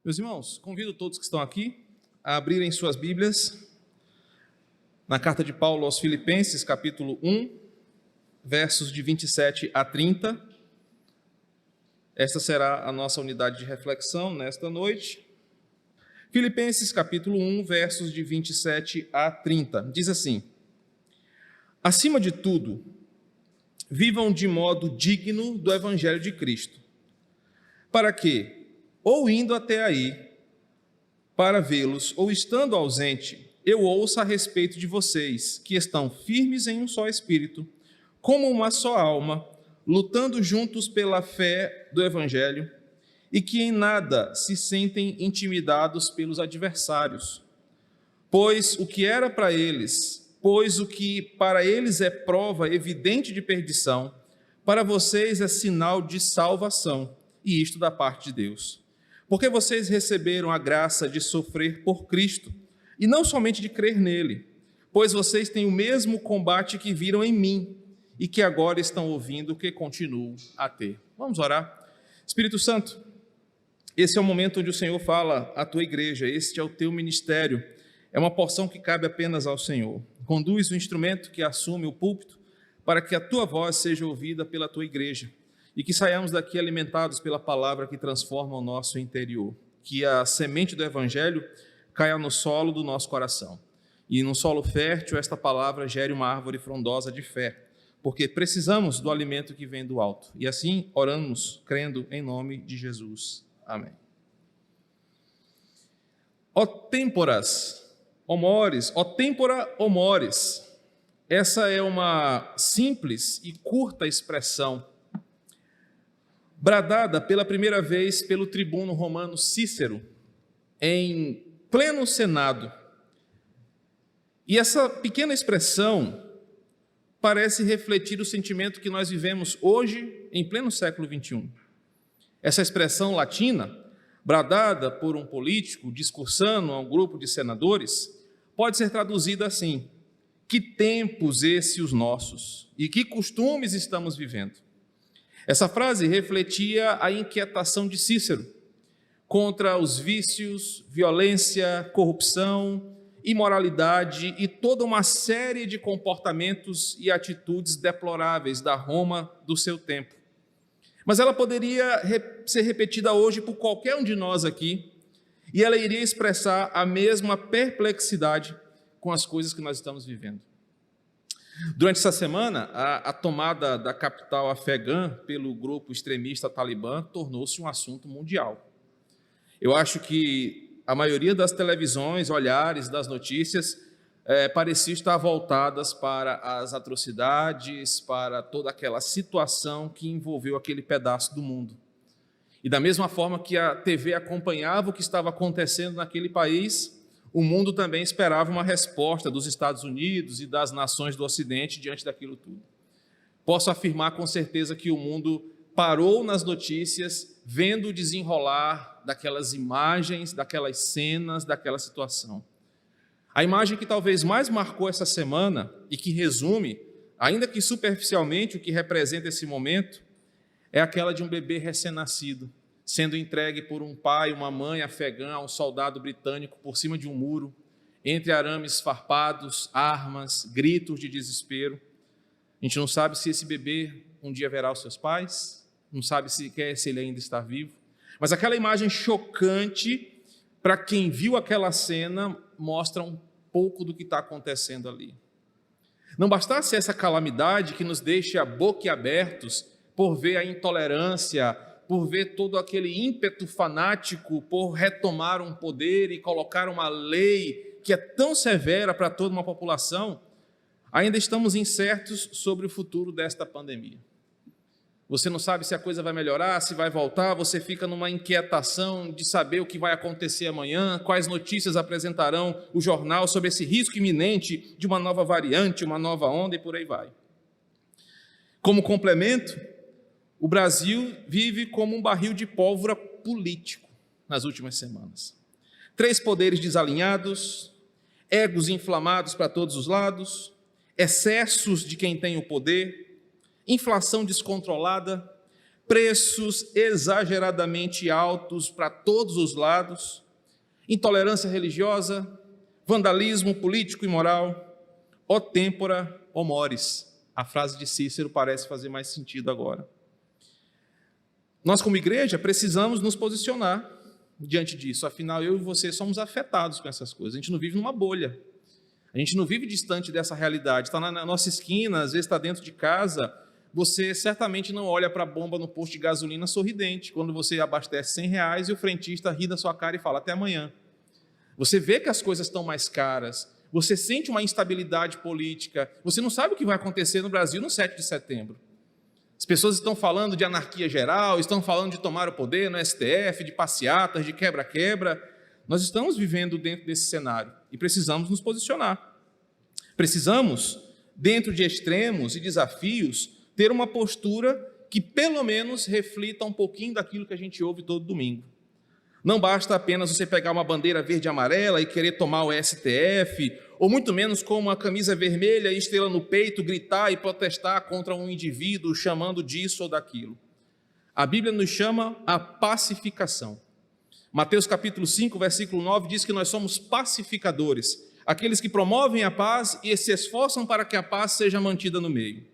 Meus irmãos, convido todos que estão aqui a abrirem suas Bíblias na carta de Paulo aos Filipenses, capítulo 1, versos de 27 a 30. Esta será a nossa unidade de reflexão nesta noite. Filipenses, capítulo 1, versos de 27 a 30. Diz assim: acima de tudo, vivam de modo digno do Evangelho de Cristo, para que, ou indo até aí para vê-los, ou estando ausente, eu ouça a respeito de vocês, que estão firmes em um só espírito, como uma só alma, lutando juntos pela fé do Evangelho, e que em nada se sentem intimidados pelos adversários. Pois o que para eles é prova evidente de perdição, para vocês é sinal de salvação, e isto da parte de Deus. Porque vocês receberam a graça de sofrer por Cristo, e não somente de crer nele, pois vocês têm o mesmo combate que viram em mim, e que agora estão ouvindo que continuo a ter. Vamos orar. Espírito Santo, esse é o momento onde o Senhor fala à tua igreja, este é o teu ministério, é uma porção que cabe apenas ao Senhor. Conduz o instrumento que assume o púlpito, para que a tua voz seja ouvida pela tua igreja, e que saiamos daqui alimentados pela palavra que transforma o nosso interior, que a semente do Evangelho caia no solo do nosso coração, e num solo fértil esta palavra gere uma árvore frondosa de fé, porque precisamos do alimento que vem do alto, e assim oramos, crendo em nome de Jesus. Amém. Ó temporas, ó mores, ó tempora, ó mores, essa é uma simples e curta expressão, bradada pela primeira vez pelo tribuno romano Cícero, em pleno Senado. E essa pequena expressão parece refletir o sentimento que nós vivemos hoje, em pleno século XXI. Essa expressão latina, bradada por um político discursando a um grupo de senadores, pode ser traduzida assim: que tempos esses os nossos, e que costumes estamos vivendo. Essa frase refletia a inquietação de Cícero contra os vícios, violência, corrupção, imoralidade e toda uma série de comportamentos e atitudes deploráveis da Roma do seu tempo. Mas ela poderia ser repetida hoje por qualquer um de nós aqui, e ela iria expressar a mesma perplexidade com as coisas que nós estamos vivendo. Durante essa semana, a tomada da capital afegã pelo grupo extremista Talibã tornou-se um assunto mundial. Eu acho que a maioria das televisões, olhares das notícias, pareciam estar voltadas para as atrocidades, para toda aquela situação que envolveu aquele pedaço do mundo. E da mesma forma que a TV acompanhava o que estava acontecendo naquele país, o mundo também esperava uma resposta dos Estados Unidos e das nações do Ocidente diante daquilo tudo. Posso afirmar com certeza que o mundo parou nas notícias, vendo o desenrolar daquelas imagens, daquelas cenas, daquela situação. A imagem que talvez mais marcou essa semana e que resume, ainda que superficialmente, o que representa esse momento, é aquela de um bebê recém-nascido, sendo entregue por um pai e uma mãe afegã a um soldado britânico por cima de um muro, entre arames farpados, armas, gritos de desespero. A gente não sabe se esse bebê um dia verá os seus pais, não sabe sequer se ele ainda está vivo, mas aquela imagem chocante, para quem viu aquela cena, mostra um pouco do que está acontecendo ali. Não bastasse essa calamidade que nos deixa boquiabertos por ver a intolerância, por ver todo aquele ímpeto fanático por retomar um poder e colocar uma lei que é tão severa para toda uma população, ainda estamos incertos sobre o futuro desta pandemia. Você não sabe se a coisa vai melhorar, se vai voltar, você fica numa inquietação de saber o que vai acontecer amanhã, quais notícias apresentarão o jornal sobre esse risco iminente de uma nova variante, uma nova onda e por aí vai. Como complemento, o Brasil vive como um barril de pólvora político nas últimas semanas. 3 poderes desalinhados, egos inflamados para todos os lados, excessos de quem tem o poder, inflação descontrolada, preços exageradamente altos para todos os lados, intolerância religiosa, vandalismo político e moral, o tempora, o mores. A frase de Cícero parece fazer mais sentido agora. Nós, como igreja, precisamos nos posicionar diante disso. Afinal, eu e você somos afetados com essas coisas. A gente não vive numa bolha. A gente não vive distante dessa realidade. Está na nossa esquina, às vezes está dentro de casa. Você certamente não olha para a bomba no posto de gasolina sorridente, quando você abastece R$100 e o frentista ri da sua cara e fala, até amanhã. Você vê que as coisas estão mais caras. Você sente uma instabilidade política. Você não sabe o que vai acontecer no Brasil no 7 de setembro. As pessoas estão falando de anarquia geral, estão falando de tomar o poder no STF, de passeatas, de quebra-quebra. Nós estamos vivendo dentro desse cenário e precisamos nos posicionar. Precisamos, dentro de extremos e desafios, ter uma postura que pelo menos reflita um pouquinho daquilo que a gente ouve todo domingo. Não basta apenas você pegar uma bandeira verde e amarela e querer tomar o STF, ou muito menos com uma camisa vermelha e estrela no peito, gritar e protestar contra um indivíduo chamando disso ou daquilo. A Bíblia nos chama a pacificação. Mateus capítulo 5, versículo 9 diz que nós somos pacificadores, aqueles que promovem a paz e se esforçam para que a paz seja mantida no meio.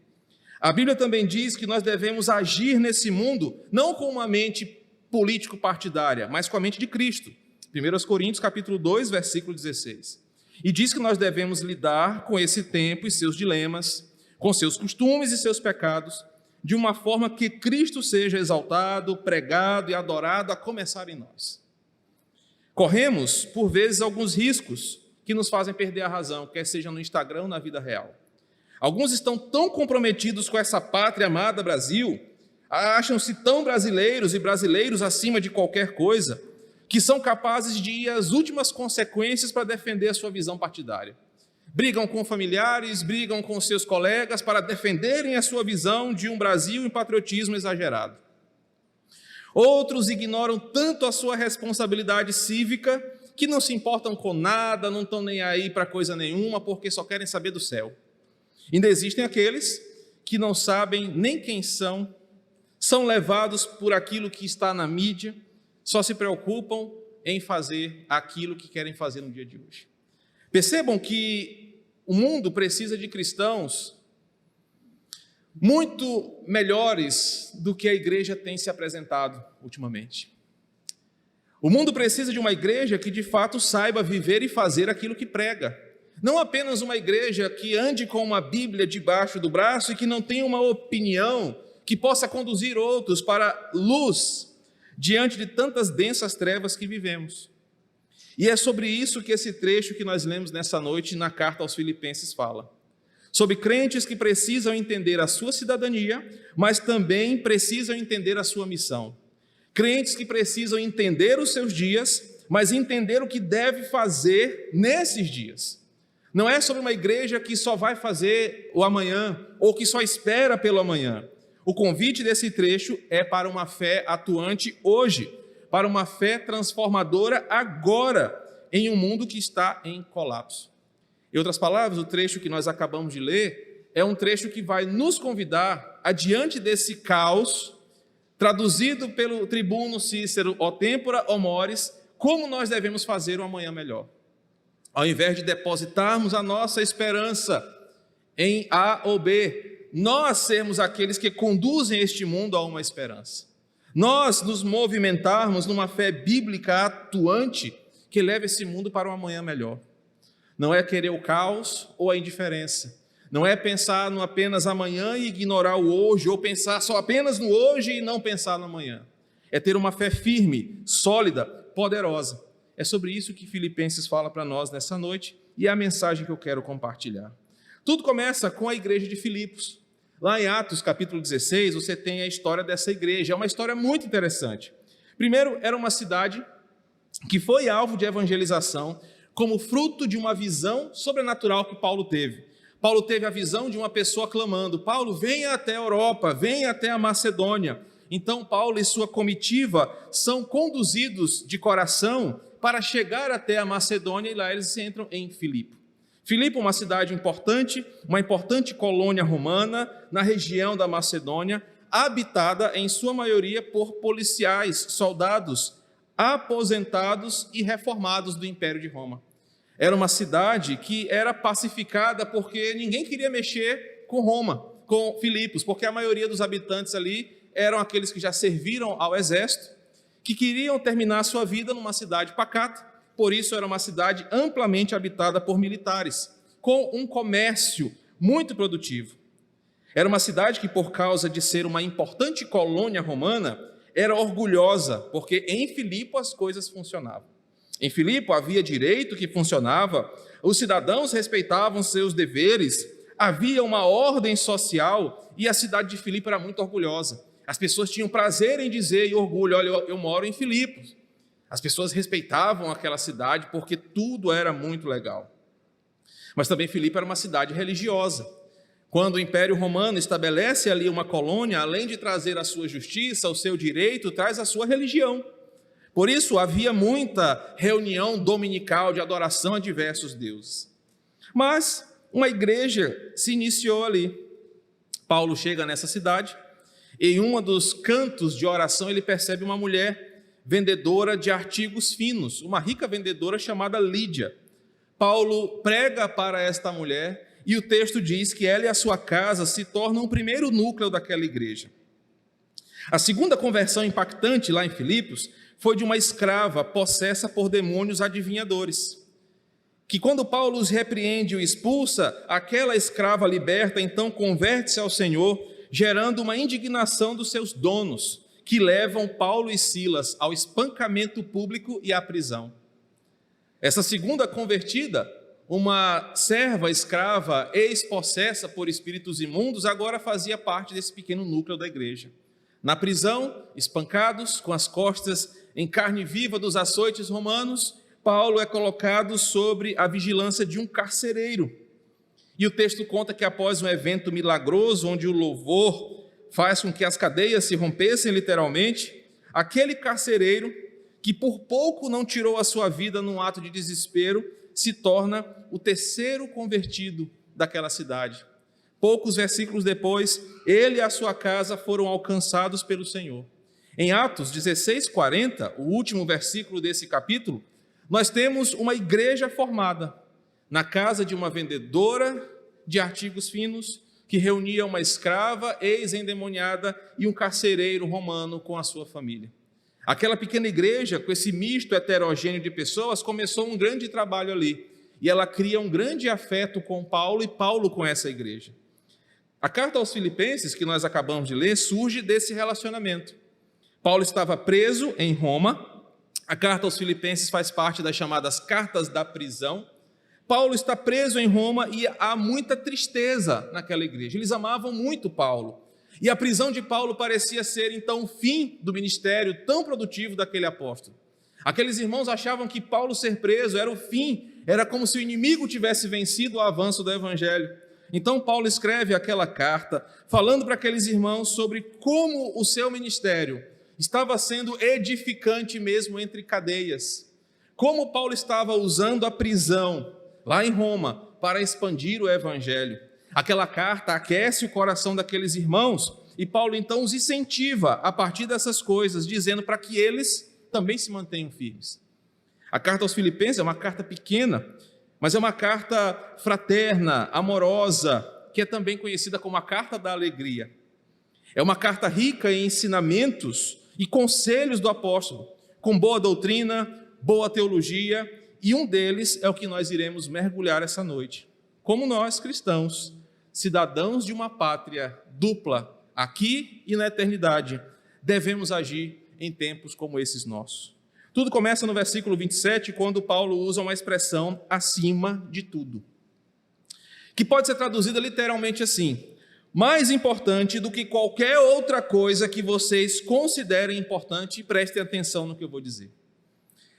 A Bíblia também diz que nós devemos agir nesse mundo não com uma mente político-partidária, mas com a mente de Cristo. 1 Coríntios capítulo 2, versículo 16. E diz que nós devemos lidar com esse tempo e seus dilemas, com seus costumes e seus pecados, de uma forma que Cristo seja exaltado, pregado e adorado, a começar em nós. Corremos, por vezes, alguns riscos que nos fazem perder a razão, quer seja no Instagram ou na vida real. Alguns estão tão comprometidos com essa pátria amada Brasil, acham-se tão brasileiros e brasileiros acima de qualquer coisa, que são capazes de ir às últimas consequências para defender a sua visão partidária. Brigam com familiares, brigam com seus colegas para defenderem a sua visão de um Brasil em patriotismo exagerado. Outros ignoram tanto a sua responsabilidade cívica que não se importam com nada, não estão nem aí para coisa nenhuma, porque só querem saber do céu. Ainda existem aqueles que não sabem nem quem são levados por aquilo que está na mídia, só se preocupam em fazer aquilo que querem fazer no dia de hoje. Percebam que o mundo precisa de cristãos muito melhores do que a igreja tem se apresentado ultimamente. O mundo precisa de uma igreja que de fato saiba viver e fazer aquilo que prega. Não apenas uma igreja que ande com uma Bíblia debaixo do braço e que não tenha uma opinião que possa conduzir outros para luz diante de tantas densas trevas que vivemos. E é sobre isso que esse trecho que nós lemos nessa noite na carta aos Filipenses fala. Sobre crentes que precisam entender a sua cidadania, mas também precisam entender a sua missão. Crentes que precisam entender os seus dias, mas entender o que deve fazer nesses dias. Não é sobre uma igreja que só vai fazer o amanhã, ou que só espera pelo amanhã. O convite desse trecho é para uma fé atuante hoje, para uma fé transformadora agora, em um mundo que está em colapso. Em outras palavras, o trecho que nós acabamos de ler é um trecho que vai nos convidar, adiante desse caos, traduzido pelo tribuno Cícero, o tempora, o mores, como nós devemos fazer um amanhã melhor. Ao invés de depositarmos a nossa esperança em A ou B, nós sermos aqueles que conduzem este mundo a uma esperança. Nós nos movimentarmos numa fé bíblica atuante que leva esse mundo para um amanhã melhor. Não é querer o caos ou a indiferença. Não é pensar no apenas amanhã e ignorar o hoje, ou pensar só apenas no hoje e não pensar no amanhã. É ter uma fé firme, sólida, poderosa. É sobre isso que Filipenses fala para nós nessa noite e é a mensagem que eu quero compartilhar. Tudo começa com a igreja de Filipos. Lá em Atos capítulo 16, você tem a história dessa igreja. É uma história muito interessante. Primeiro, era uma cidade que foi alvo de evangelização como fruto de uma visão sobrenatural que Paulo teve. Paulo teve a visão de uma pessoa clamando: Paulo, venha até a Europa, venha até a Macedônia. Então Paulo e sua comitiva são conduzidos de coração para chegar até a Macedônia, e lá eles entram em Filipe. Filipe, uma importante colônia romana na região da Macedônia, habitada em sua maioria por policiais, soldados, aposentados e reformados do Império de Roma. Era uma cidade que era pacificada porque ninguém queria mexer com Roma, com Filipos, porque a maioria dos habitantes ali eram aqueles que já serviram ao exército, que queriam terminar sua vida numa cidade pacata. Por isso era uma cidade amplamente habitada por militares, com um comércio muito produtivo. Era uma cidade que, por causa de ser uma importante colônia romana, era orgulhosa, porque em Filipo as coisas funcionavam. Em Filipo havia direito que funcionava, os cidadãos respeitavam seus deveres, havia uma ordem social e a cidade de Filipo era muito orgulhosa. As pessoas tinham prazer em dizer e orgulho: olha, eu moro em Filipos. As pessoas respeitavam aquela cidade porque tudo era muito legal. Mas também Filipe era uma cidade religiosa. Quando o Império Romano estabelece ali uma colônia, além de trazer a sua justiça, o seu direito, traz a sua religião. Por isso havia muita reunião dominical de adoração a diversos deuses. Mas uma igreja se iniciou ali. Paulo chega nessa cidade e em um dos cantos de oração ele percebe uma mulher vendedora de artigos finos, uma rica vendedora chamada Lídia. Paulo prega para esta mulher e o texto diz que ela e a sua casa se tornam o primeiro núcleo daquela igreja. A segunda conversão impactante lá em Filipos foi de uma escrava possessa por demônios adivinhadores, que quando Paulo os repreende e o expulsa, aquela escrava liberta então converte-se ao Senhor, gerando uma indignação dos seus donos, que levam Paulo e Silas ao espancamento público e à prisão. Essa segunda convertida, uma serva escrava ex-possessa por espíritos imundos, agora fazia parte desse pequeno núcleo da igreja. Na prisão, espancados, com as costas em carne viva dos açoites romanos, Paulo é colocado sobre a vigilância de um carcereiro. E o texto conta que após um evento milagroso, onde o louvor faz com que as cadeias se rompessem literalmente, aquele carcereiro, que por pouco não tirou a sua vida num ato de desespero, se torna o terceiro convertido daquela cidade. Poucos versículos depois, ele e a sua casa foram alcançados pelo Senhor. Em Atos 16:40, o último versículo desse capítulo, nós temos uma igreja formada na casa de uma vendedora de artigos finos, que reunia uma escrava ex-endemoniada e um carcereiro romano com a sua família. Aquela pequena igreja, com esse misto heterogêneo de pessoas, começou um grande trabalho ali. E ela cria um grande afeto com Paulo e Paulo com essa igreja. A carta aos Filipenses, que nós acabamos de ler, surge desse relacionamento. Paulo estava preso em Roma. A carta aos Filipenses faz parte das chamadas cartas da prisão. Paulo está preso em Roma e há muita tristeza naquela igreja. Eles amavam muito Paulo. E a prisão de Paulo parecia ser, então, o fim do ministério tão produtivo daquele apóstolo. Aqueles irmãos achavam que Paulo ser preso era o fim, era como se o inimigo tivesse vencido o avanço do evangelho. Então, Paulo escreve aquela carta, falando para aqueles irmãos sobre como o seu ministério estava sendo edificante mesmo entre cadeias. Como Paulo estava usando a prisão lá em Roma para expandir o evangelho. Aquela carta aquece o coração daqueles irmãos e Paulo então os incentiva a partir dessas coisas, dizendo para que eles também se mantenham firmes. A carta aos Filipenses é uma carta pequena, mas é uma carta fraterna, amorosa, que é também conhecida como a carta da alegria. É uma carta rica em ensinamentos e conselhos do apóstolo, com boa doutrina, boa teologia, e um deles é o que nós iremos mergulhar essa noite. Como nós, cristãos, cidadãos de uma pátria dupla, aqui e na eternidade, devemos agir em tempos como esses nossos. Tudo começa no versículo 27, quando Paulo usa uma expressão acima de tudo, que pode ser traduzida literalmente assim: mais importante do que qualquer outra coisa que vocês considerem importante, e prestem atenção no que eu vou dizer.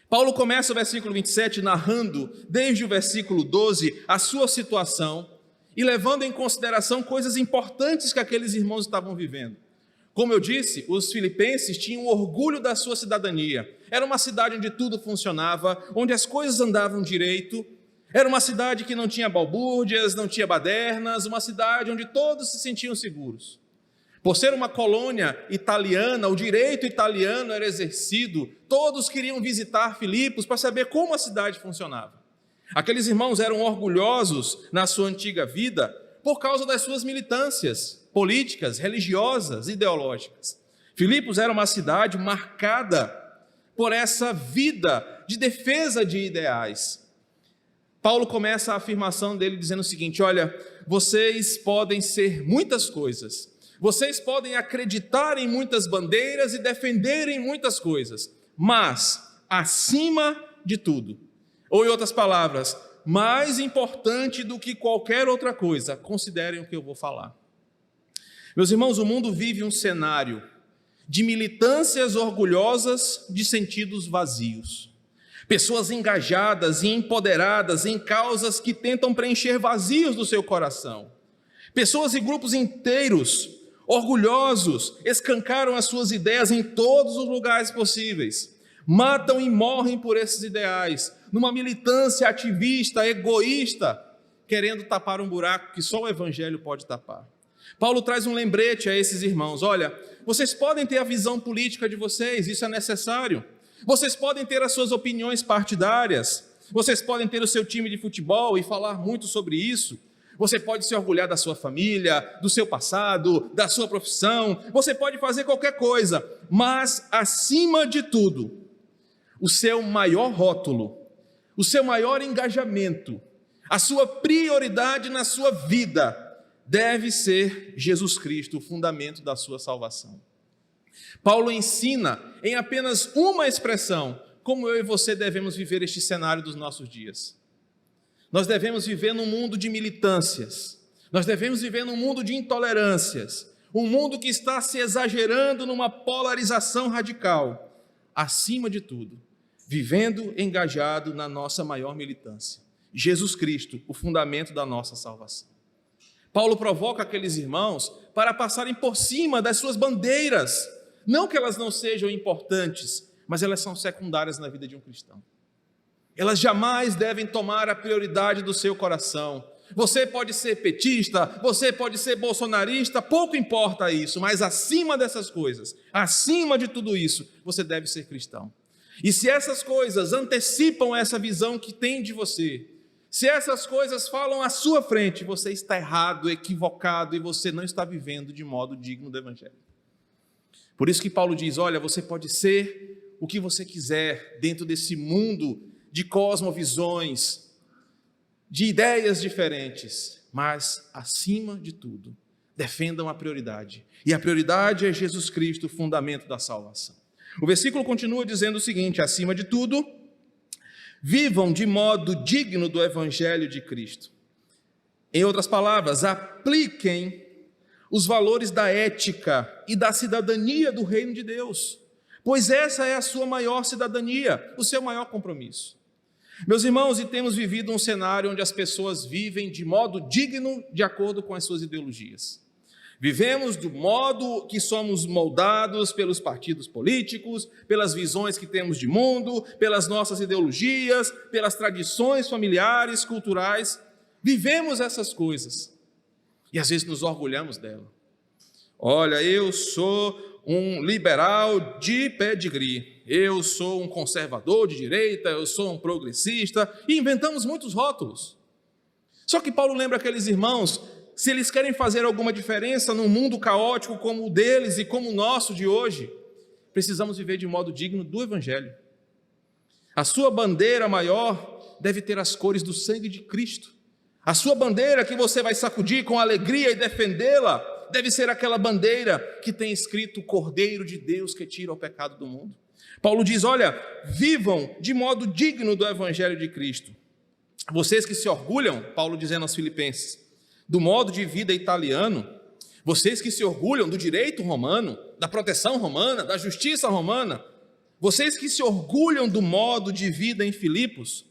Paulo começa o versículo 27 narrando, desde o versículo 12, a sua situação e levando em consideração coisas importantes que aqueles irmãos estavam vivendo. Como eu disse, os filipenses tinham orgulho da sua cidadania. Era uma cidade onde tudo funcionava, onde as coisas andavam direito. Era uma cidade que não tinha balbúrdias, não tinha badernas, uma cidade onde todos se sentiam seguros. Por ser uma colônia italiana, o direito italiano era exercido, todos queriam visitar Filipos para saber como a cidade funcionava. Aqueles irmãos eram orgulhosos na sua antiga vida por causa das suas militâncias políticas, religiosas, ideológicas. Filipos era uma cidade marcada por essa vida de defesa de ideais. Paulo começa a afirmação dele dizendo o seguinte: olha, vocês podem ser muitas coisas, vocês podem acreditar em muitas bandeiras e defenderem muitas coisas, mas, acima de tudo, ou em outras palavras, mais importante do que qualquer outra coisa, considerem o que eu vou falar. Meus irmãos, o mundo vive um cenário de militâncias orgulhosas de sentidos vazios. Pessoas engajadas e empoderadas em causas que tentam preencher vazios do seu coração. Pessoas e grupos inteiros, orgulhosos, escancaram as suas ideias em todos os lugares possíveis. Matam e morrem por esses ideais, numa militância ativista, egoísta, querendo tapar um buraco que só o Evangelho pode tapar. Paulo traz um lembrete a esses irmãos: olha, vocês podem ter a visão política de vocês, isso é necessário. Vocês podem ter as suas opiniões partidárias, vocês podem ter o seu time de futebol e falar muito sobre isso. Você pode se orgulhar da sua família, do seu passado, da sua profissão, você pode fazer qualquer coisa, mas acima de tudo, o seu maior rótulo, o seu maior engajamento, a sua prioridade na sua vida deve ser Jesus Cristo, o fundamento da sua salvação. Paulo ensina em apenas uma expressão como eu e você devemos viver este cenário dos nossos dias. Nós devemos viver num mundo de militâncias, nós devemos viver num mundo de intolerâncias, um mundo que está se exagerando numa polarização radical. Acima de tudo, vivendo engajado na nossa maior militância, Jesus Cristo, o fundamento da nossa salvação. Paulo provoca aqueles irmãos para passarem por cima das suas bandeiras, não que elas não sejam importantes, mas elas são secundárias na vida de um cristão. Elas jamais devem tomar a prioridade do seu coração. Você pode ser petista, você pode ser bolsonarista, pouco importa isso, mas acima dessas coisas, acima de tudo isso, você deve ser cristão. E se essas coisas antecipam essa visão que tem de você, se essas coisas falam à sua frente, você está errado, equivocado e você não está vivendo de modo digno do Evangelho. Por isso que Paulo diz: olha, você pode ser o que você quiser dentro desse mundo de cosmovisões, de ideias diferentes, mas, acima de tudo, defendam a prioridade. E a prioridade é Jesus Cristo, o fundamento da salvação. O versículo continua dizendo o seguinte: acima de tudo, vivam de modo digno do Evangelho de Cristo. Em outras palavras, apliquem os valores da ética e da cidadania do reino de Deus, pois essa é a sua maior cidadania, o seu maior compromisso. Meus irmãos, e temos vivido um cenário onde as pessoas vivem de modo digno de acordo com as suas ideologias. Vivemos do modo que somos moldados pelos partidos políticos, pelas visões que temos de mundo, pelas nossas ideologias, pelas tradições familiares, culturais. Vivemos essas coisas e às vezes nos orgulhamos dela. Olha, eu sou um liberal de pedigree, eu sou um conservador de direita, eu sou um progressista, e inventamos muitos rótulos. Só que Paulo lembra aqueles irmãos: se eles querem fazer alguma diferença num mundo caótico como o deles e como o nosso de hoje, precisamos viver de modo digno do Evangelho. A sua bandeira maior deve ter as cores do sangue de Cristo. A sua bandeira que você vai sacudir com alegria e defendê-la deve ser aquela bandeira que tem escrito Cordeiro de Deus que tira o pecado do mundo. Paulo diz: olha, vivam de modo digno do Evangelho de Cristo. Vocês que se orgulham, Paulo dizendo aos Filipenses, do modo de vida italiano, vocês que se orgulham do direito romano, da proteção romana, da justiça romana, vocês que se orgulham do modo de vida em Filipos,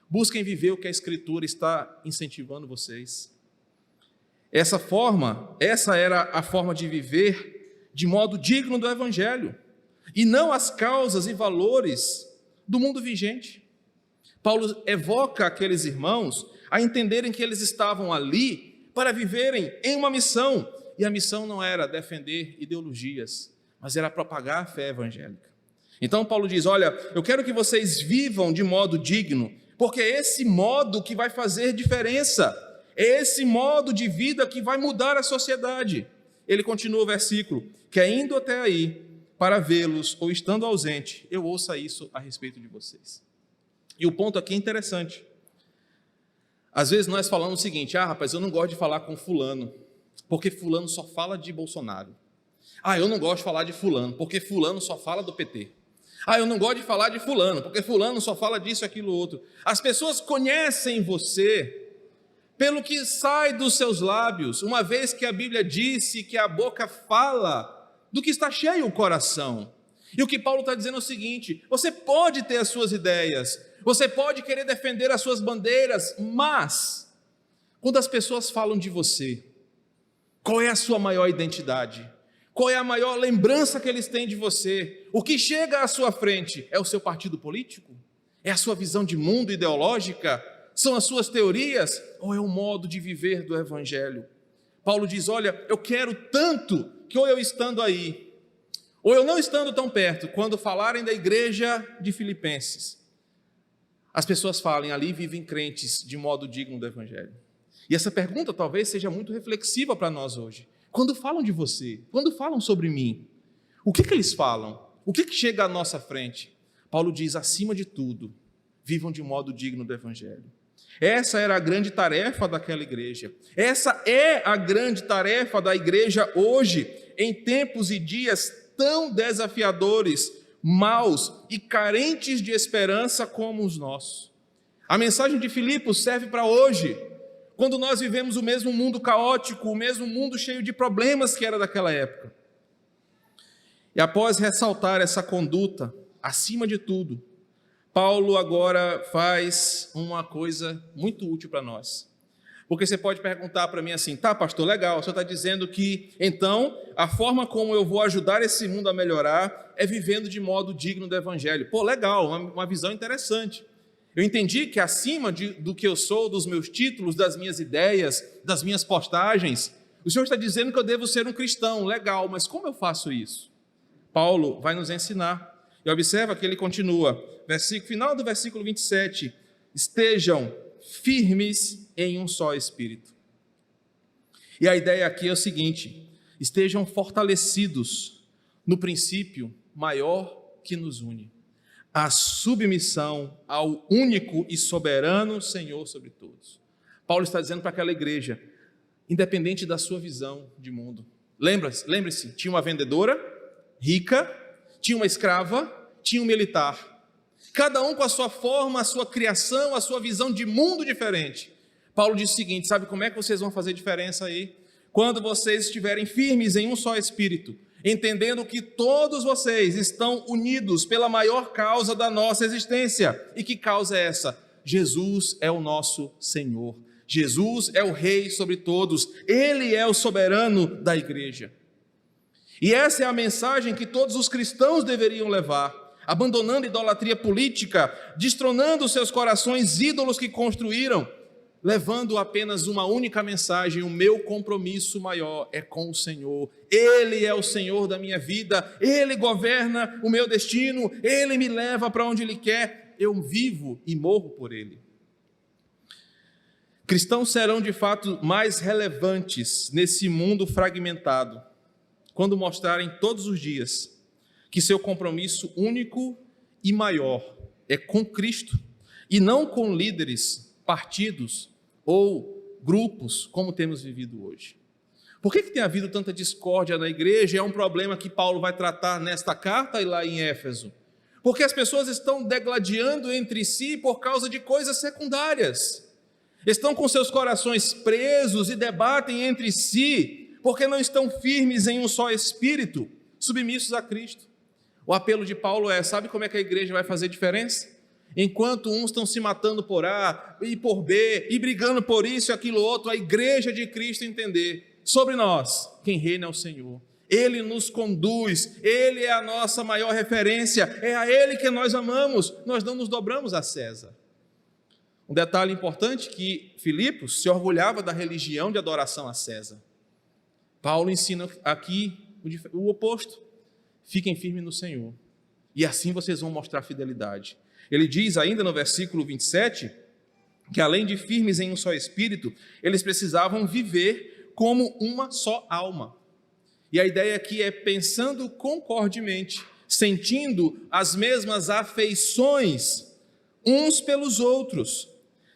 busquem viver o que a Escritura está incentivando vocês. Essa era a forma de viver de modo digno do Evangelho, e não as causas e valores do mundo vigente. Paulo evoca aqueles irmãos a entenderem que eles estavam ali para viverem em uma missão, E a missão não era defender ideologias, mas era propagar a fé evangélica. Então Paulo diz, olha, eu quero que vocês vivam de modo digno, porque é esse modo que vai fazer diferença, é esse modo de vida que vai mudar a sociedade. Ele continua o versículo, que é indo até aí, para vê-los ou estando ausente, eu ouça isso a respeito de vocês. E o ponto aqui é interessante. Às vezes nós falamos o seguinte, rapaz, eu não gosto de falar com fulano, porque fulano só fala de Bolsonaro. Eu não gosto de falar de fulano, porque fulano só fala do PT. Eu não gosto de falar de fulano, porque fulano só fala disso, aquilo, outro. As pessoas conhecem você pelo que sai dos seus lábios, uma vez que a Bíblia disse que a boca fala do que está cheio o coração. E o que Paulo está dizendo é o seguinte, você pode ter as suas ideias, você pode querer defender as suas bandeiras, mas quando as pessoas falam de você, qual é a sua maior identidade? Qual é a maior lembrança que eles têm de você? O que chega à sua frente é o seu partido político? É a sua visão de mundo ideológica? São as suas teorias? Ou é o modo de viver do Evangelho? Paulo diz, olha, eu quero tanto que ou eu estando aí, ou eu não estando tão perto, quando falarem da igreja de Filipenses, as pessoas falem, ali vivem crentes de modo digno do Evangelho. E essa pergunta talvez seja muito reflexiva para nós hoje. Quando falam de você, quando falam sobre mim, o que eles falam? O que chega à nossa frente? Paulo diz, acima de tudo, vivam de modo digno do Evangelho. Essa era a grande tarefa daquela igreja. Essa é a grande tarefa da igreja hoje, em tempos e dias tão desafiadores, maus e carentes de esperança como os nossos. A mensagem de Filipos serve para hoje, quando nós vivemos o mesmo mundo caótico, o mesmo mundo cheio de problemas que era daquela época. E após ressaltar essa conduta, acima de tudo, Paulo agora faz uma coisa muito útil para nós. Porque você pode perguntar para mim assim, tá, pastor, legal, o senhor está dizendo que, então, a forma como eu vou ajudar esse mundo a melhorar é vivendo de modo digno do Evangelho. Pô, legal, uma visão interessante. Eu entendi que acima do que eu sou, dos meus títulos, das minhas ideias, das minhas postagens, o senhor está dizendo que eu devo ser um cristão, legal, mas como eu faço isso? Paulo vai nos ensinar. E observa que ele continua, final do versículo 27, estejam firmes em um só espírito. E a ideia aqui é o seguinte, estejam fortalecidos no princípio maior que nos une, a submissão ao único e soberano Senhor sobre todos. Paulo está dizendo para aquela igreja, independente da sua visão de mundo. Lembre-se, tinha uma vendedora rica, tinha uma escrava, tinha um militar. Cada um com a sua forma, a sua criação, a sua visão de mundo diferente. Paulo diz o seguinte, sabe como é que vocês vão fazer diferença aí? Quando vocês estiverem firmes em um só espírito, entendendo que todos vocês estão unidos pela maior causa da nossa existência. E que causa é essa? Jesus é o nosso Senhor. Jesus é o Rei sobre todos. Ele é o soberano da igreja. E essa é a mensagem que todos os cristãos deveriam levar, abandonando a idolatria política, destronando seus corações ídolos que construíram, levando apenas uma única mensagem, o meu compromisso maior é com o Senhor. Ele é o Senhor da minha vida, Ele governa o meu destino, Ele me leva para onde Ele quer, eu vivo e morro por Ele. Cristãos serão de fato mais relevantes nesse mundo fragmentado, quando mostrarem todos os dias que seu compromisso único e maior é com Cristo e não com líderes, partidos ou grupos como temos vivido hoje. Por que tem havido tanta discórdia na igreja? É um problema que Paulo vai tratar nesta carta e lá em Éfeso. Porque as pessoas estão degladiando entre si por causa de coisas secundárias. Estão com seus corações presos e debatem entre si porque não estão firmes em um só espírito, submissos a Cristo. O apelo de Paulo é, sabe como é que a igreja vai fazer diferença? Enquanto uns estão se matando por A e por B, e brigando por isso e aquilo outro, a igreja de Cristo entender, sobre nós, quem reina é o Senhor. Ele nos conduz, Ele é a nossa maior referência, é a Ele que nós amamos, nós não nos dobramos a César. Um detalhe importante que Filipos se orgulhava da religião de adoração a César. Paulo ensina aqui o oposto. Fiquem firmes no Senhor, e assim vocês vão mostrar fidelidade. Ele diz ainda no versículo 27, que além de firmes em um só espírito, eles precisavam viver como uma só alma. E a ideia aqui é pensando concordemente, sentindo as mesmas afeições uns pelos outros,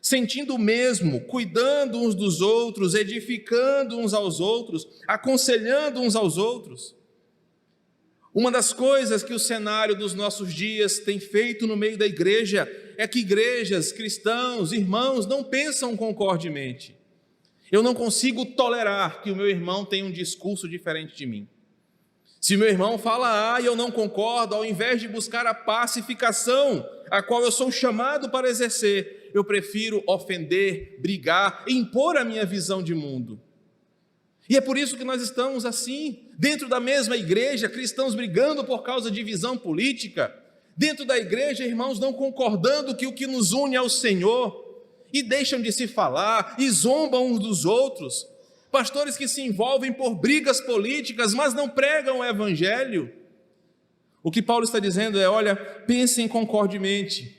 sentindo o mesmo, cuidando uns dos outros, edificando uns aos outros, aconselhando uns aos outros. Uma das coisas que o cenário dos nossos dias tem feito no meio da igreja é que igrejas, cristãos, irmãos não pensam concordemente. Eu não consigo tolerar que o meu irmão tenha um discurso diferente de mim. Se o meu irmão fala A e eu não concordo, ao invés de buscar a pacificação, a qual eu sou chamado para exercer, eu prefiro ofender, brigar, impor a minha visão de mundo. E é por isso que nós estamos assim, dentro da mesma igreja, cristãos brigando por causa de visão política, dentro da igreja, irmãos não concordando que o que nos une é o Senhor, e deixam de se falar, e zombam uns dos outros, pastores que se envolvem por brigas políticas, mas não pregam o evangelho. O que Paulo está dizendo é, olha, pensem concordemente,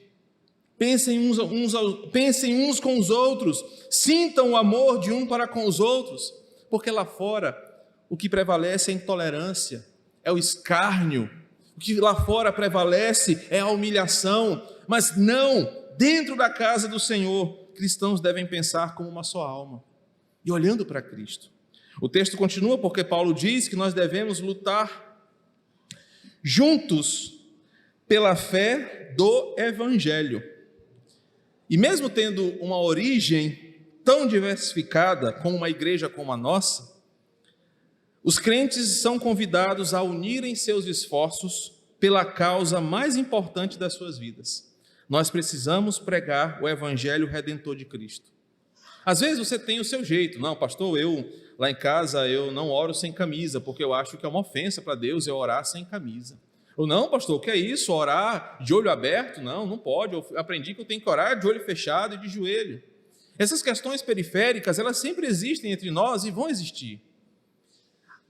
pensem uns com os outros, sintam o amor de um para com os outros, porque lá fora o que prevalece é a intolerância, é o escárnio, o que lá fora prevalece é a humilhação, mas não, dentro da casa do Senhor, cristãos devem pensar como uma só alma, e olhando para Cristo. O texto continua porque Paulo diz que nós devemos lutar juntos pela fé do Evangelho. E mesmo tendo uma origem tão diversificada como uma igreja como a nossa, os crentes são convidados a unirem seus esforços pela causa mais importante das suas vidas. Nós precisamos pregar o Evangelho Redentor de Cristo. Às vezes você tem o seu jeito, não, pastor, lá em casa eu não oro sem camisa, porque eu acho que é uma ofensa para Deus eu orar sem camisa. Ou não, pastor, o que é isso? Orar de olho aberto? Não pode, eu aprendi que eu tenho que orar de olho fechado e de joelho. Essas questões periféricas, elas sempre existem entre nós e vão existir.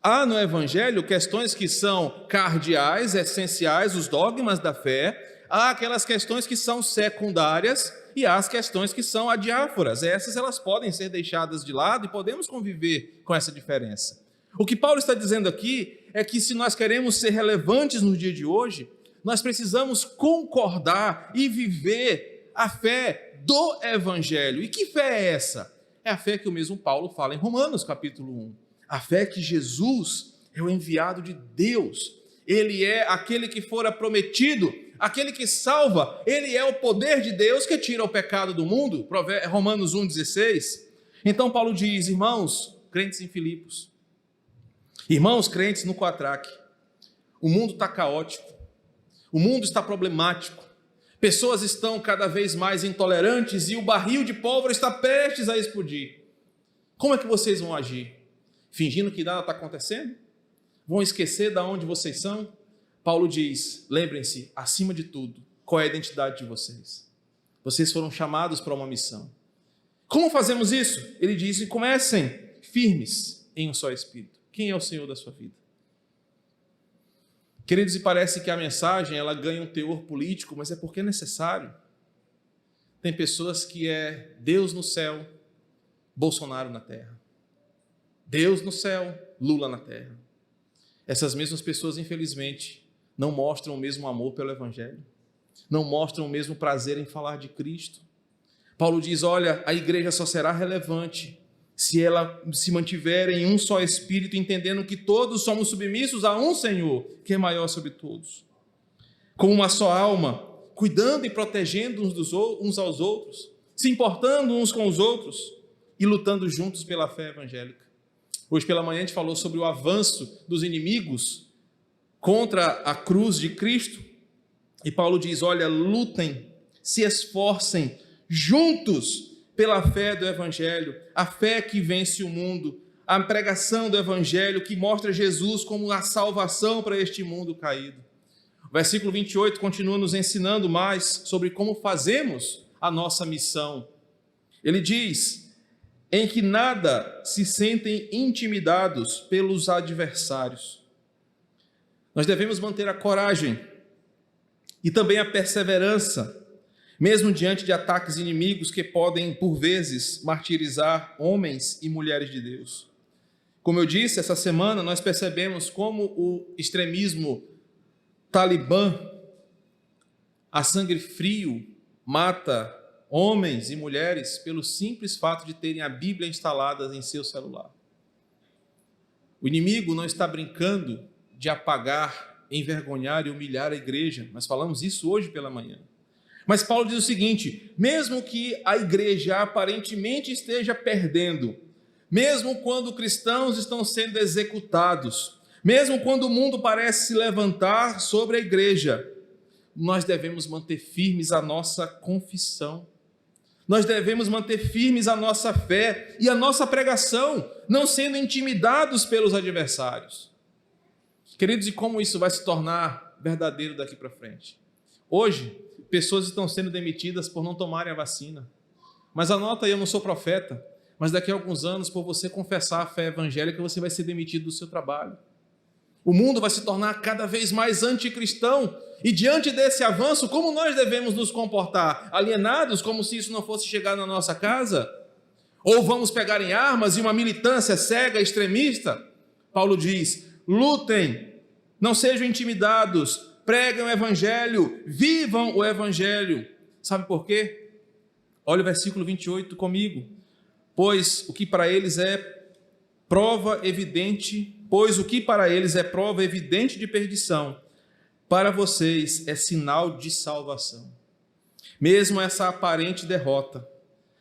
Há no Evangelho questões que são cardeais, essenciais, os dogmas da fé, há aquelas questões que são secundárias e há as questões que são adiáforas. Essas elas podem ser deixadas de lado e podemos conviver com essa diferença. O que Paulo está dizendo aqui é que se nós queremos ser relevantes no dia de hoje, nós precisamos concordar e viver a fé do Evangelho. E que fé é essa? É a fé que o mesmo Paulo fala em Romanos capítulo 1. A fé que Jesus é o enviado de Deus. Ele é aquele que fora prometido, aquele que salva. Ele é o poder de Deus que tira o pecado do mundo. Romanos 1,16. Então Paulo diz, irmãos, crentes em Filipos, irmãos crentes no Quatraque, o mundo está caótico, o mundo está problemático, pessoas estão cada vez mais intolerantes e o barril de pólvora está prestes a explodir. Como é que vocês vão agir? Fingindo que nada está acontecendo? Vão esquecer de onde vocês são? Paulo diz, lembrem-se, acima de tudo, qual é a identidade de vocês? Vocês foram chamados para uma missão. Como fazemos isso? Ele diz, comecem firmes em um só Espírito. Quem é o Senhor da sua vida? Queridos, e parece que a mensagem ela ganha um teor político, mas é porque é necessário. Tem pessoas que é Deus no céu, Bolsonaro na terra. Deus no céu, Lula na terra. Essas mesmas pessoas, infelizmente, não mostram o mesmo amor pelo Evangelho, não mostram o mesmo prazer em falar de Cristo. Paulo diz, olha, a igreja só será relevante se ela se mantiver em um só Espírito, entendendo que todos somos submissos a um Senhor, que é maior sobre todos. Com uma só alma, cuidando e protegendo uns aos outros, se importando uns com os outros e lutando juntos pela fé evangélica. Hoje pela manhã a gente falou sobre o avanço dos inimigos contra a cruz de Cristo. E Paulo diz, olha, lutem, se esforcem juntos pela fé do Evangelho, a fé que vence o mundo, a pregação do Evangelho que mostra Jesus como a salvação para este mundo caído. O versículo 28 continua nos ensinando mais sobre como fazemos a nossa missão. Ele diz, em que nada se sentem intimidados pelos adversários. Nós devemos manter a coragem e também a perseverança, mesmo diante de ataques inimigos que podem, por vezes, martirizar homens e mulheres de Deus. Como eu disse, essa semana nós percebemos como o extremismo talibã, a sangue frio, mata homens e mulheres pelo simples fato de terem a Bíblia instalada em seu celular. O inimigo não está brincando de apagar, envergonhar e humilhar a igreja. Nós falamos isso hoje pela manhã. Mas Paulo diz o seguinte: mesmo que a igreja aparentemente esteja perdendo, mesmo quando cristãos estão sendo executados, mesmo quando o mundo parece se levantar sobre a igreja, nós devemos manter firmes a nossa confissão. Nós devemos manter firmes a nossa fé e a nossa pregação, não sendo intimidados pelos adversários. Queridos, e como isso vai se tornar verdadeiro daqui para frente? Hoje, pessoas estão sendo demitidas por não tomarem a vacina. Mas anota aí, eu não sou profeta, mas daqui a alguns anos, por você confessar a fé evangélica, você vai ser demitido do seu trabalho. O mundo vai se tornar cada vez mais anticristão. E diante desse avanço, como nós devemos nos comportar? Alienados, como se isso não fosse chegar na nossa casa? Ou vamos pegar em armas e uma militância cega, extremista? Paulo diz: lutem, não sejam intimidados, preguem o evangelho, vivam o evangelho. Sabe por quê? Olha o versículo 28 comigo. Pois o que para eles é prova evidente de perdição, para vocês é sinal de salvação. Mesmo essa aparente derrota,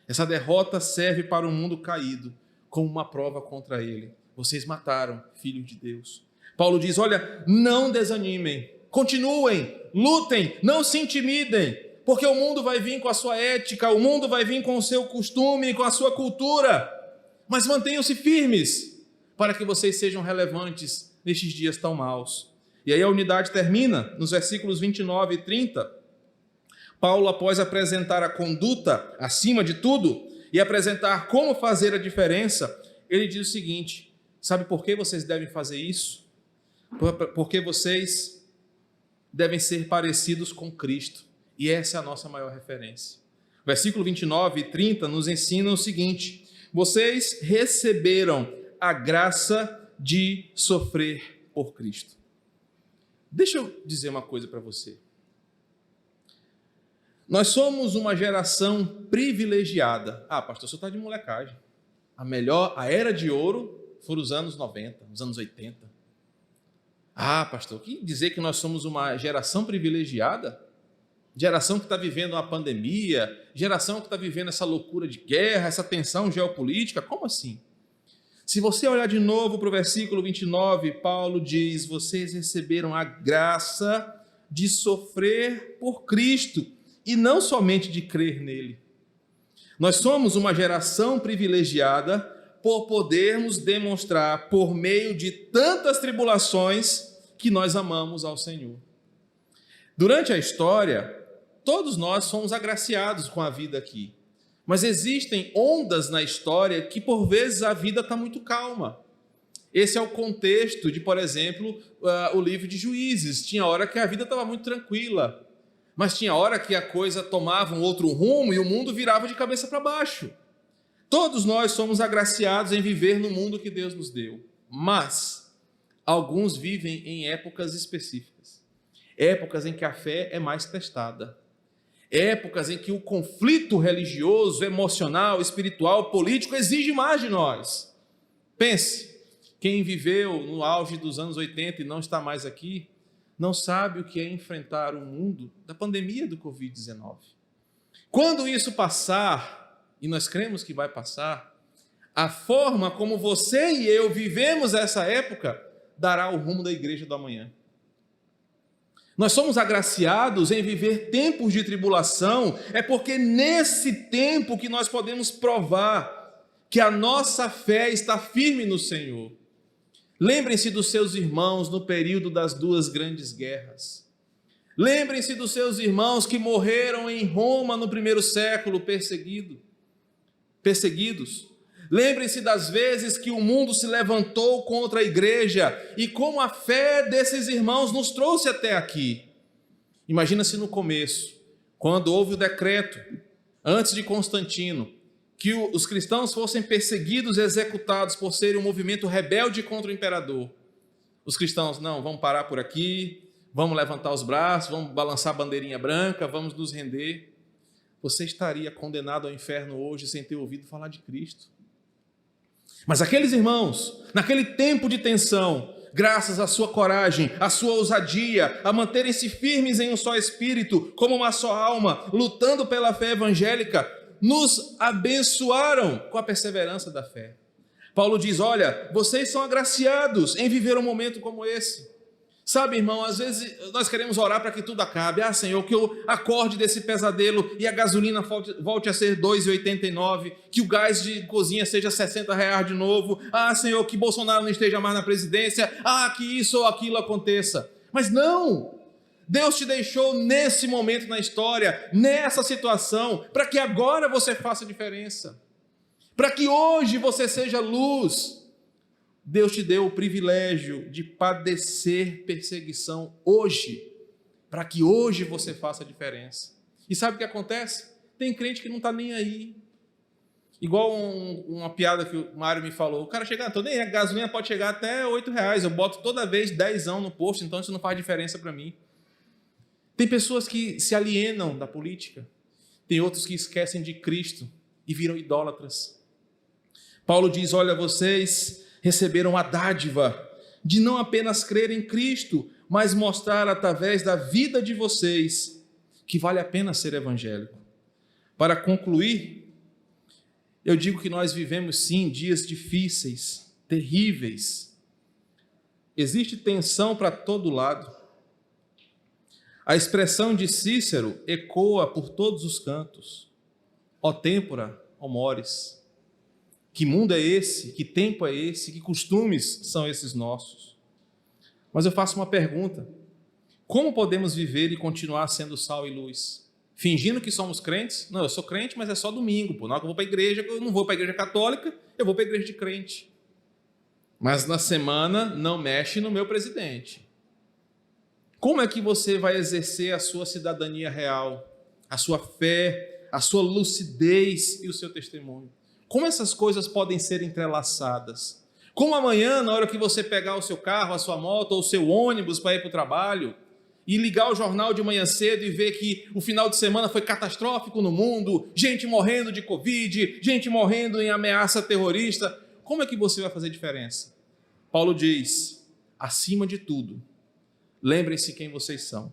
essa derrota serve para o mundo caído como uma prova contra ele. Vocês mataram filhos de Deus. Paulo diz: olha, não desanimem, continuem, lutem, não se intimidem, porque o mundo vai vir com a sua ética, o mundo vai vir com o seu costume, com a sua cultura, mas mantenham-se firmes, para que vocês sejam relevantes nestes dias tão maus. E aí a unidade termina nos versículos 29 e 30. Paulo, após apresentar a conduta acima de tudo e apresentar como fazer a diferença, ele diz o seguinte: sabe por que vocês devem fazer isso? Porque vocês devem ser parecidos com Cristo. E essa é a nossa maior referência. Versículo 29 e 30 nos ensinam o seguinte: vocês receberam a graça de sofrer por Cristo. Deixa eu dizer uma coisa para você. Nós somos uma geração privilegiada. Ah, pastor, você está de molecagem. A era de ouro foram os anos 90, os anos 80. Ah, pastor, que dizer que nós somos uma geração privilegiada? Geração que está vivendo uma pandemia, geração que está vivendo essa loucura de guerra, essa tensão geopolítica, como assim? Se você olhar de novo para o versículo 29, Paulo diz: vocês receberam a graça de sofrer por Cristo e não somente de crer nele. Nós somos uma geração privilegiada por podermos demonstrar, por meio de tantas tribulações, que nós amamos ao Senhor. Durante a história, todos nós fomos agraciados com a vida aqui. Mas existem ondas na história que, por vezes, a vida está muito calma. Esse é o contexto de, por exemplo, o livro de Juízes. Tinha hora que a vida estava muito tranquila, mas tinha hora que a coisa tomava um outro rumo e o mundo virava de cabeça para baixo. Todos nós somos agraciados em viver no mundo que Deus nos deu, mas alguns vivem em épocas específicas. Épocas em que a fé é mais testada. Épocas em que o conflito religioso, emocional, espiritual, político exige mais de nós. Pense, quem viveu no auge dos anos 80 e não está mais aqui, não sabe o que é enfrentar o mundo da pandemia do Covid-19. Quando isso passar, e nós cremos que vai passar, a forma como você e eu vivemos essa época dará o rumo da igreja do amanhã. Nós somos agraciados em viver tempos de tribulação, é porque nesse tempo que nós podemos provar que a nossa fé está firme no Senhor. Lembrem-se dos seus irmãos no período das duas grandes guerras. Lembrem-se dos seus irmãos que morreram em Roma no primeiro século perseguidos. Lembrem-se das vezes que o mundo se levantou contra a igreja e como a fé desses irmãos nos trouxe até aqui. Imagina-se no começo, quando houve o decreto, antes de Constantino, que os cristãos fossem perseguidos e executados por serem um movimento rebelde contra o imperador. Os cristãos, não, vamos parar por aqui, vamos levantar os braços, vamos balançar a bandeirinha branca, vamos nos render. Você estaria condenado ao inferno hoje sem ter ouvido falar de Cristo. Mas aqueles irmãos, naquele tempo de tensão, graças à sua coragem, à sua ousadia, a manterem-se firmes em um só espírito, como uma só alma, lutando pela fé evangélica, nos abençoaram com a perseverança da fé. Paulo diz, olha, vocês são agraciados em viver um momento como esse. Sabe, irmão, às vezes nós queremos orar para que tudo acabe. Ah, Senhor, que eu acorde desse pesadelo e a gasolina volte a ser R$ 2,89, que o gás de cozinha seja R$60 de novo. Ah, Senhor, que Bolsonaro não esteja mais na presidência. Ah, que isso ou aquilo aconteça. Mas não! Deus te deixou nesse momento na história, nessa situação, para que agora você faça diferença. Para que hoje você seja luz. Deus te deu o privilégio de padecer perseguição hoje, para que hoje você faça a diferença. E sabe o que acontece? Tem crente que não está nem aí. Igual uma piada que o Mário me falou, o cara chega, nem a gasolina pode chegar até R$8, eu boto toda vez 10 no posto, então isso não faz diferença para mim. Tem pessoas que se alienam da política, tem outros que esquecem de Cristo e viram idólatras. Paulo diz, olha, vocês receberam a dádiva de não apenas crer em Cristo, mas mostrar através da vida de vocês que vale a pena ser evangélico. Para concluir, eu digo que nós vivemos sim dias difíceis, terríveis. Existe tensão para todo lado. A expressão de Cícero ecoa por todos os cantos. Ó tempora, ó mores. Que mundo é esse? Que tempo é esse? Que costumes são esses nossos? Mas eu faço uma pergunta. Como podemos viver e continuar sendo sal e luz? Fingindo que somos crentes? Não, eu sou crente, mas é só domingo. Na hora que eu vou para a igreja, eu não vou para a igreja católica, eu vou para a igreja de crente. Mas na semana não mexe no meu presidente. Como é que você vai exercer a sua cidadania real, a sua fé, a sua lucidez e o seu testemunho? Como essas coisas podem ser entrelaçadas? Como amanhã, na hora que você pegar o seu carro, a sua moto ou o seu ônibus para ir para o trabalho e ligar o jornal de manhã cedo e ver que o final de semana foi catastrófico no mundo, gente morrendo de Covid, gente morrendo em ameaça terrorista, como é que você vai fazer diferença? Paulo diz, acima de tudo, lembrem-se quem vocês são.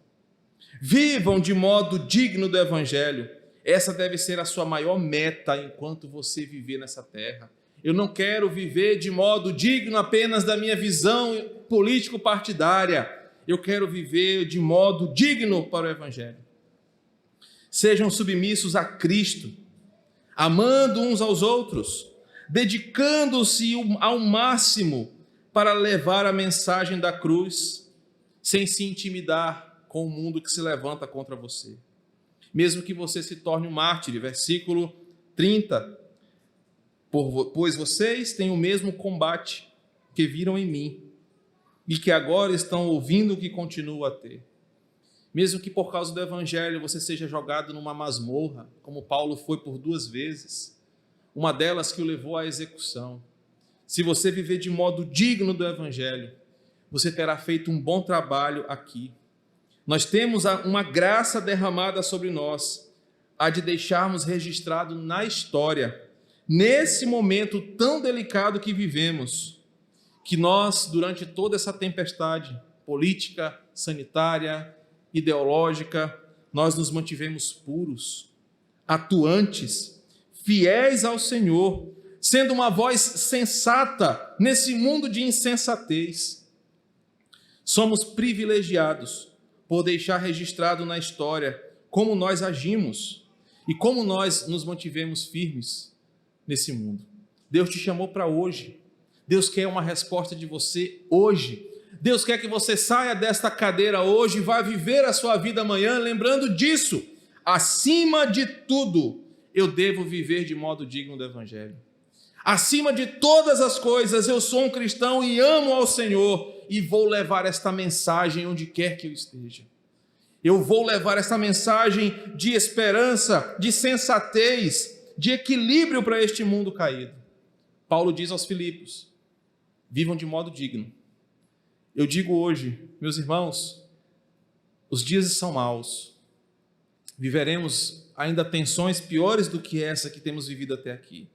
Vivam de modo digno do Evangelho. Essa deve ser a sua maior meta enquanto você viver nessa terra. Eu não quero viver de modo digno apenas da minha visão político-partidária. Eu quero viver de modo digno para o Evangelho. Sejam submissos a Cristo, amando uns aos outros, dedicando-se ao máximo para levar a mensagem da cruz, sem se intimidar com o mundo que se levanta contra você. Mesmo que você se torne um mártir, versículo 30, pois vocês têm o mesmo combate que viram em mim e que agora estão ouvindo que continuo a ter. Mesmo que por causa do Evangelho você seja jogado numa masmorra, como Paulo foi por 2 vezes, uma delas que o levou à execução. Se você viver de modo digno do Evangelho, você terá feito um bom trabalho aqui. Nós temos uma graça derramada sobre nós, a de deixarmos registrado na história, nesse momento tão delicado que vivemos, que nós, durante toda essa tempestade política, sanitária, ideológica, nós nos mantivemos puros, atuantes, fiéis ao Senhor, sendo uma voz sensata nesse mundo de insensatez. Somos privilegiados por deixar registrado na história como nós agimos e como nós nos mantivemos firmes nesse mundo. Deus te chamou para hoje. Deus quer uma resposta de você hoje. Deus quer que você saia desta cadeira hoje e vá viver a sua vida amanhã, lembrando disso. Acima de tudo, eu devo viver de modo digno do Evangelho. Acima de todas as coisas, eu sou um cristão e amo ao Senhor e vou levar esta mensagem onde quer que eu esteja. Eu vou levar esta mensagem de esperança, de sensatez, de equilíbrio para este mundo caído. Paulo diz aos Filipos: vivam de modo digno. Eu digo hoje, meus irmãos, os dias são maus. Viveremos ainda tensões piores do que essa que temos vivido até aqui.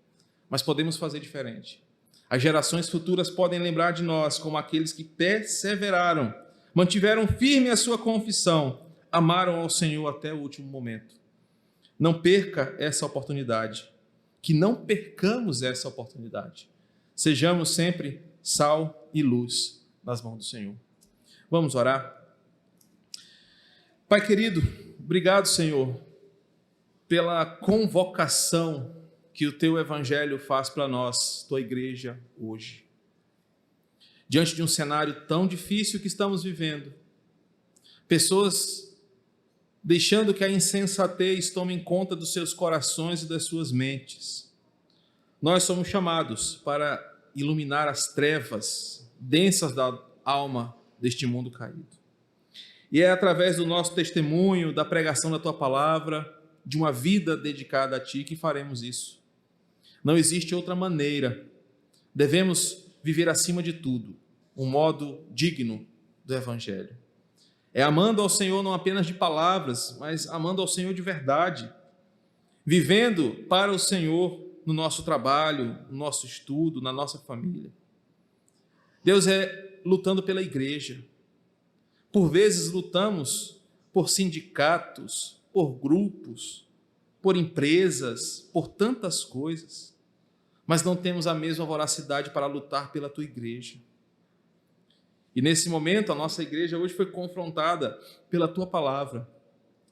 Mas podemos fazer diferente. As gerações futuras podem lembrar de nós como aqueles que perseveraram, mantiveram firme a sua confissão, amaram ao Senhor até o último momento. Não perca essa oportunidade. Que não percamos essa oportunidade. Sejamos sempre sal e luz nas mãos do Senhor. Vamos orar? Pai querido, obrigado, Senhor, pela convocação que o Teu Evangelho faz para nós, Tua igreja, hoje. Diante de um cenário tão difícil que estamos vivendo, pessoas deixando que a insensatez tome conta dos seus corações e das suas mentes. Nós somos chamados para iluminar as trevas densas da alma deste mundo caído. E é através do nosso testemunho, da pregação da Tua palavra, de uma vida dedicada a Ti, que faremos isso. Não existe outra maneira. Devemos viver acima de tudo, um modo digno do Evangelho. É amando ao Senhor não apenas de palavras, mas amando ao Senhor de verdade. Vivendo para o Senhor no nosso trabalho, no nosso estudo, na nossa família. Deus é lutando pela igreja. Por vezes lutamos por sindicatos, por grupos, por empresas, por tantas coisas, mas não temos a mesma voracidade para lutar pela Tua igreja. E nesse momento, a nossa igreja hoje foi confrontada pela Tua palavra.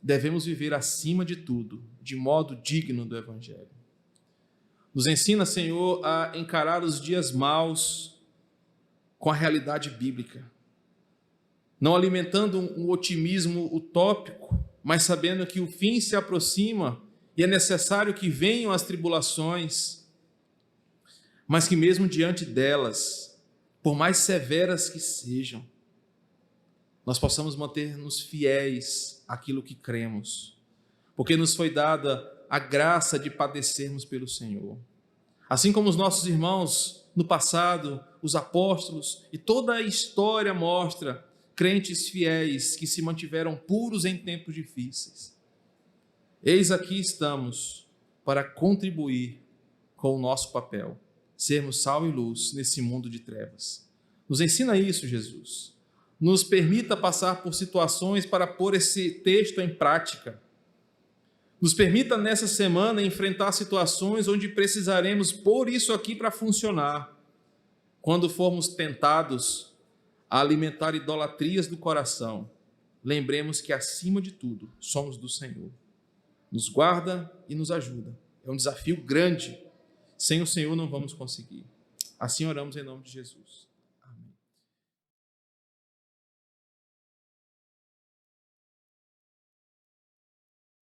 Devemos viver acima de tudo, de modo digno do Evangelho. Nos ensina, Senhor, a encarar os dias maus com a realidade bíblica. Não alimentando um otimismo utópico, mas sabendo que o fim se aproxima e é necessário que venham as tribulações, mas que mesmo diante delas, por mais severas que sejam, nós possamos manter-nos fiéis àquilo que cremos, porque nos foi dada a graça de padecermos pelo Senhor. Assim como os nossos irmãos no passado, os apóstolos, e toda a história mostra crentes fiéis que se mantiveram puros em tempos difíceis. Eis aqui estamos para contribuir com o nosso papel, sermos sal e luz nesse mundo de trevas. Nos ensina isso, Jesus. Nos permita passar por situações para pôr esse texto em prática. Nos permita nessa semana enfrentar situações onde precisaremos pôr isso aqui para funcionar. Quando formos tentados a alimentar idolatrias do coração, lembremos que acima de tudo somos do Senhor. Nos guarda e nos ajuda. É um desafio grande. Sem o Senhor não vamos conseguir. Assim oramos em nome de Jesus.